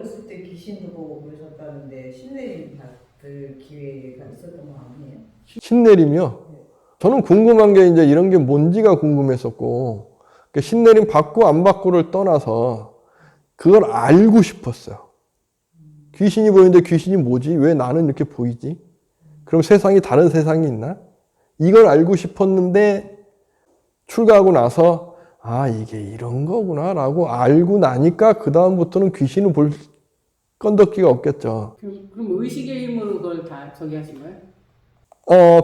어렸을 때 귀신도 보고 그러셨다는데 신내림 받을 기회가 있었던 거 아니에요? 신내림이요? 저는 궁금한 게 이제 이런 게 뭔지가 궁금했었고, 신내림 받고 안 받고를 떠나서 그걸 알고 싶었어요. 귀신이 보이는데 귀신이 뭐지? 왜 나는 이렇게 보이지? 그럼 세상이 다른 세상이 있나? 이걸 알고 싶었는데 출가하고 나서 아, 이게 이런 거구나 라고 알고 나니까 그 다음부터는 귀신을 볼 건덕기가 없겠죠. 그럼 의식의 힘으로 그걸 다 저기 하신 거예요?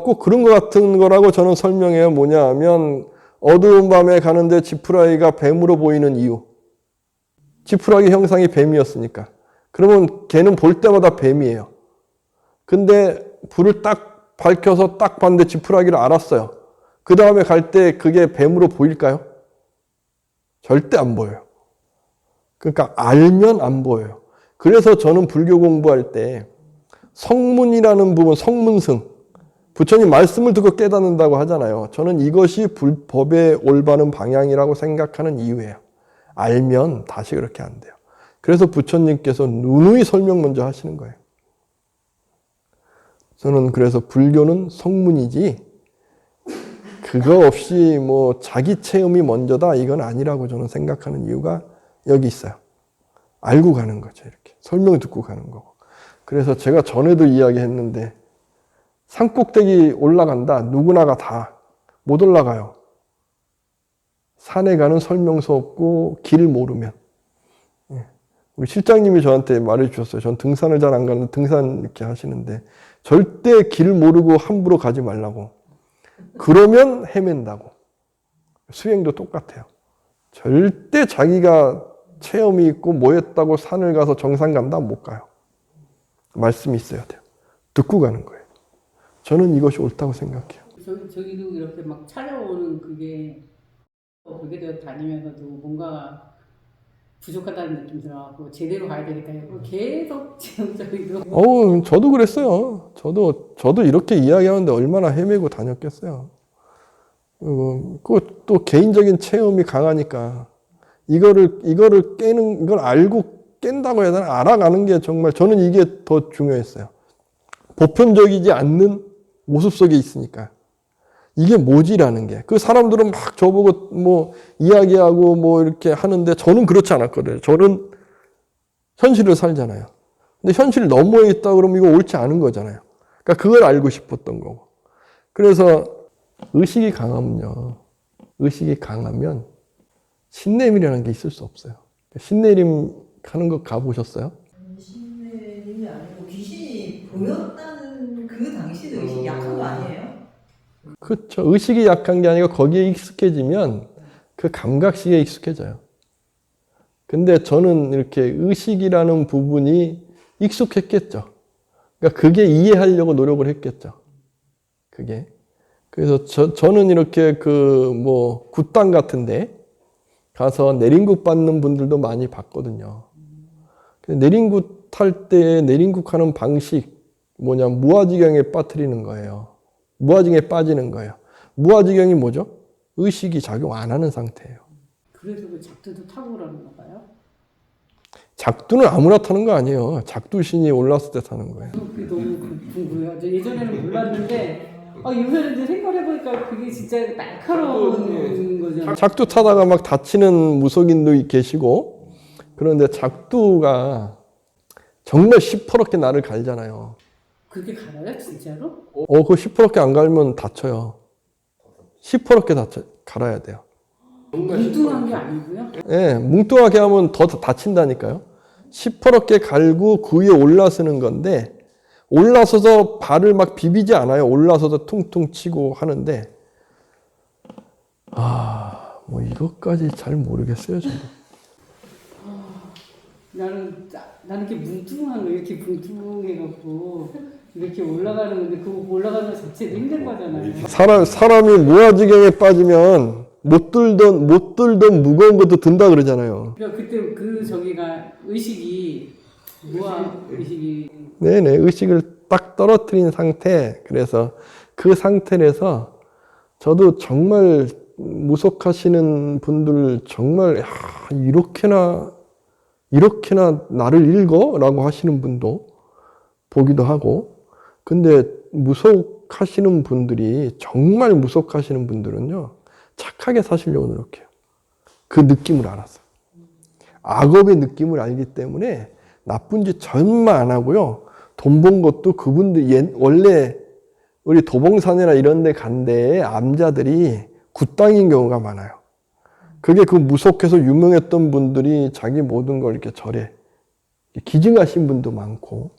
꼭 그런 것 같은 거라고 저는 설명해요. 뭐냐 하면 어두운 밤에 가는데 지푸라기가 뱀으로 보이는 이유. 지푸라기 형상이 뱀이었으니까. 그러면 걔는 볼 때마다 뱀이에요. 근데 불을 딱 밝혀서 딱 봤는데 지푸라기를 알았어요. 그 다음에 갈 때 그게 뱀으로 보일까요? 절대 안 보여요. 그러니까 알면 안 보여요. 그래서 저는 불교 공부할 때 성문이라는 부분, 성문승, 부처님 말씀을 듣고 깨닫는다고 하잖아요. 저는 이것이 불법의 올바른 방향이라고 생각하는 이유예요. 알면 다시 그렇게 안 돼요. 그래서 부처님께서 누누이 설명 먼저 하시는 거예요. 저는 그래서 불교는 성문이지 그거 없이 뭐 자기 체험이 먼저다 이건 아니라고 저는 생각하는 이유가 여기 있어요. 알고 가는 거죠. 이렇게 설명 듣고 가는 거고. 그래서 제가 전에도 이야기했는데 산꼭대기 올라간다. 누구나가 다 못 올라가요. 산에 가는 설명서 없고 길 모르면. 우리 실장님이 저한테 말해 주셨어요. 전 등산을 잘 안 가는데 등산 이렇게 하시는데 절대 길 모르고 함부로 가지 말라고. 그러면 헤맨다고. 수행도 똑같아요. 절대 자기가 체험이 있고 뭐 했다고 산을 가서 정상 간다? 못 가요. 말씀이 있어야 돼요. 듣고 가는 거예요. 저는 이것이 옳다고 생각해요. 저기도 이렇게 막 찾아오는 그게 불교대학 다니면서도 뭔가 부족하다는 느낌 들어갖고 제대로 가야 되니까 계속 지금 저희도 저도 그랬어요. 저도 이렇게 이야기하는데 얼마나 헤매고 다녔겠어요. 그 또 개인적인 체험이 강하니까 이거를 깨는 이걸 알고 깬다고 해야 되나 알아가는 게 정말 저는 이게 더 중요했어요. 보편적이지 않는 모습 속에 있으니까 이게 뭐지라는 게 그 사람들은 막 저보고 뭐 이야기하고 뭐 이렇게 하는데 저는 그렇지 않았거든요. 저는 현실을 살잖아요. 근데 현실 너머에 있다 그러면 이거 옳지 않은 거잖아요. 그러니까 그걸 알고 싶었던 거고. 그래서 의식이 강하면요. 의식이 강하면 신내림이라는 게 있을 수 없어요. 신내림 하는 거 가보셨어요? 신내림이 아니고 귀신이 보였다는 그 당시도 의식이 약한 거 아니에요? 그렇죠. 의식이 약한 게 아니고 거기에 익숙해지면 그 감각식에 익숙해져요. 근데 저는 이렇게 의식이라는 부분이 익숙했겠죠. 그러니까 그게 이해하려고 노력을 했겠죠. 그게. 그래서 저는 이렇게 뭐 굿당 같은데 가서 내린국 받는 분들도 많이 봤거든요. 내린국 탈 때 내린국 하는 방식 뭐냐 무아지경에 빠뜨리는 거예요. 무아지경에 빠지는 거예요. 무아지경이 뭐죠? 의식이 작용 안 하는 상태예요. 그래서 그 작두도 타고 그러는 거 봐요? 작두는 아무나 타는 거 아니에요. 작두신이 올랐을 때 타는 거예요. 그게 너무 궁금해요. 예전에는 몰랐는데 요새는 이제 생각해보니까 그게 진짜 날카로운 거잖아요. 작두 타다가 막 다치는 무속인도 계시고 그런데 작두가 정말 시퍼렇게 나를 갈잖아요. 그렇게 갈아요? 진짜로? 그거 시퍼렇게 안 갈면 다쳐요. 시퍼렇게 갈아야 돼요. 뭉뚱한 게 아니고요? 예, 뭉뚱하게 하면 더 다친다니까요. 시퍼렇게 갈고 그 위에 올라서는 건데 올라서서 발을 막 비비지 않아요. 올라서서 퉁퉁 치고 하는데 뭐 이것까지 잘 모르겠어요. 저도. 나는 이렇게 뭉뚱한 거 이렇게 뭉뚱해갖고 이렇게 올라가는 건데 그거 올라가는 거 자체도 힘든 거잖아요. 사람이 무아지경에 빠지면 못 들던 무거운 것도 든다 그러잖아요. 그러니까 그때 저기가 의식이 무아 의식이 네네, 의식을 딱 떨어뜨린 상태. 그래서 그 상태에서 저도 정말 무속하시는 분들 정말 이렇게나 이렇게나 나를 읽어? 라고 하시는 분도 보기도 하고, 근데 무속하시는 분들이, 정말 무속하시는 분들은요, 착하게 사시려고 노력해요. 그 느낌을 알아서. 악업의 느낌을 알기 때문에 나쁜 짓 전혀 안 하고요. 돈 번 것도 그분들, 원래 우리 도봉산이나 이런 데 간 데에 암자들이 굿당인 경우가 많아요. 그게 그 무속해서 유명했던 분들이 자기 모든 걸 이렇게 절에 기증하신 분도 많고,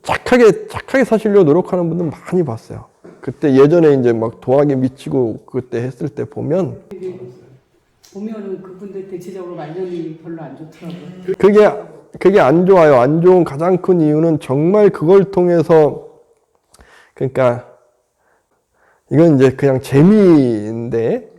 착하게 사시려고 노력하는 분들 많이 봤어요. 그때 예전에 이제 막 도학에 미치고 그때 했을 때 보면은 그분들 대체적으로 말년이 별로 안 좋더라고요. 그게 안 좋아요. 안 좋은 가장 큰 이유는 정말 그걸 통해서, 그러니까 이건 이제 그냥 재미인데,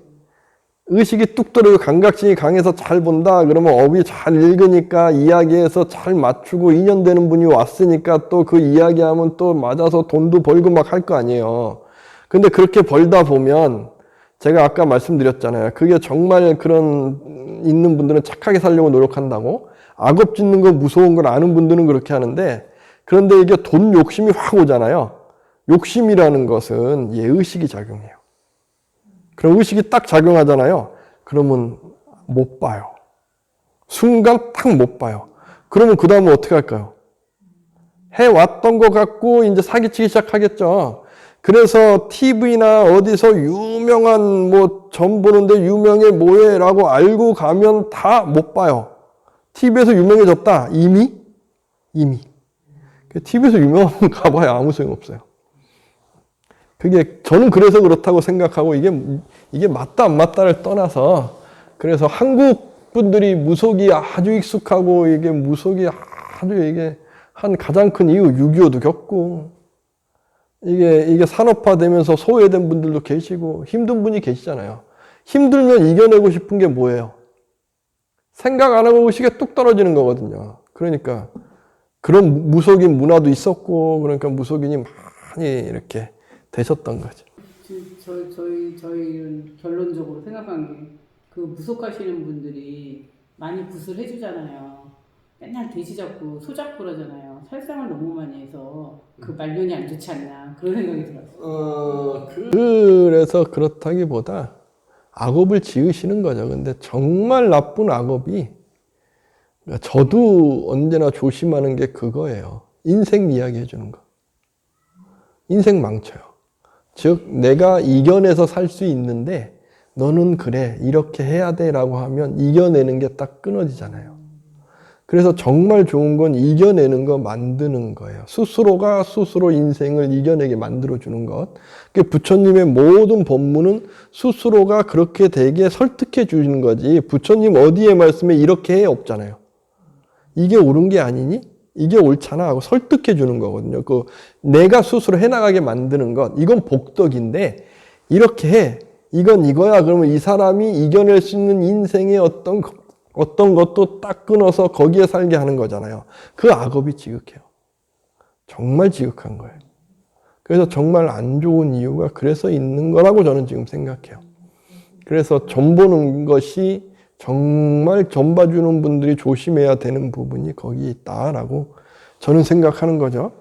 의식이 뚝 떨어지고 감각신이 강해서 잘 본다 그러면 업이 잘 읽으니까 이야기해서 잘 맞추고 인연되는 분이 왔으니까 또 그 이야기하면 또 맞아서 돈도 벌고 막 할 거 아니에요. 근데 그렇게 벌다 보면 제가 아까 말씀드렸잖아요. 그게 정말 그런 있는 분들은 착하게 살려고 노력한다고, 악업 짓는 거 무서운 걸 아는 분들은 그렇게 하는데, 그런데 이게 돈 욕심이 확 오잖아요. 욕심이라는 것은 의식이 작용해요. 그럼 의식이 딱 작용하잖아요. 그러면 못 봐요. 순간 딱 못 봐요. 그러면 그 다음에 어떻게 할까요? 해왔던 것 같고 이제 사기치기 시작하겠죠. 그래서 TV나 어디서 유명한 뭐 점 보는데 유명해 뭐해 라고 알고 가면 다 못 봐요. TV에서 유명해졌다. 이미. TV에서 유명하면 가봐야 아무 소용 없어요. 그게 저는 그래서 그렇다고 생각하고, 이게 맞다 안 맞다를 떠나서, 그래서 한국 분들이 무속이 아주 익숙하고 이게 무속이 아주 이게 한 가장 큰 이유 6.25도 겪고, 이게 산업화되면서 소외된 분들도 계시고 힘든 분이 계시잖아요. 힘들면 이겨내고 싶은 게 뭐예요? 생각 안 하고 의식에 뚝 떨어지는 거거든요. 그러니까 그런 무속인 문화도 있었고, 그러니까 무속인이 많이 이렇게 되셨던 거죠. 저희는 결론적으로 생각한 게, 그 무속하시는 분들이 많이 굿을 해주잖아요. 맨날 돼지 잡고 소 잡고 그러잖아요. 살상을 너무 많이 해서 그 말년이 안 좋지 않나 그런 생각이 들었어요. 그래서 그렇다기보다 악업을 지으시는 거죠. 근데 정말 나쁜 악업이, 저도 언제나 조심하는 게 그거예요. 인생 이야기 해주는 거. 인생 망쳐요. 즉 내가 이겨내서 살 수 있는데 너는 그래 이렇게 해야 돼 라고 하면 이겨내는 게 딱 끊어지잖아요. 그래서 정말 좋은 건 이겨내는 거 만드는 거예요. 스스로가 스스로 인생을 이겨내게 만들어주는 것. 부처님의 모든 법문은 스스로가 그렇게 되게 설득해 주는 거지, 부처님 어디에 말씀에 이렇게 해 없잖아요. 이게 옳은 게 아니니? 이게 옳잖아 하고 설득해 주는 거거든요. 내가 스스로 해나가게 만드는 것, 이건 복덕인데 이렇게 해, 이건 이거야. 그러면 이 사람이 이겨낼 수 있는 인생의 어떤 것도 딱 끊어서 거기에 살게 하는 거잖아요. 그 악업이 지극해요. 정말 지극한 거예요. 그래서 정말 안 좋은 이유가 그래서 있는 거라고 저는 지금 생각해요. 그래서 점 보는 것이 정말 점 봐주는 분들이 조심해야 되는 부분이 거기 있다라고 저는 생각하는 거죠.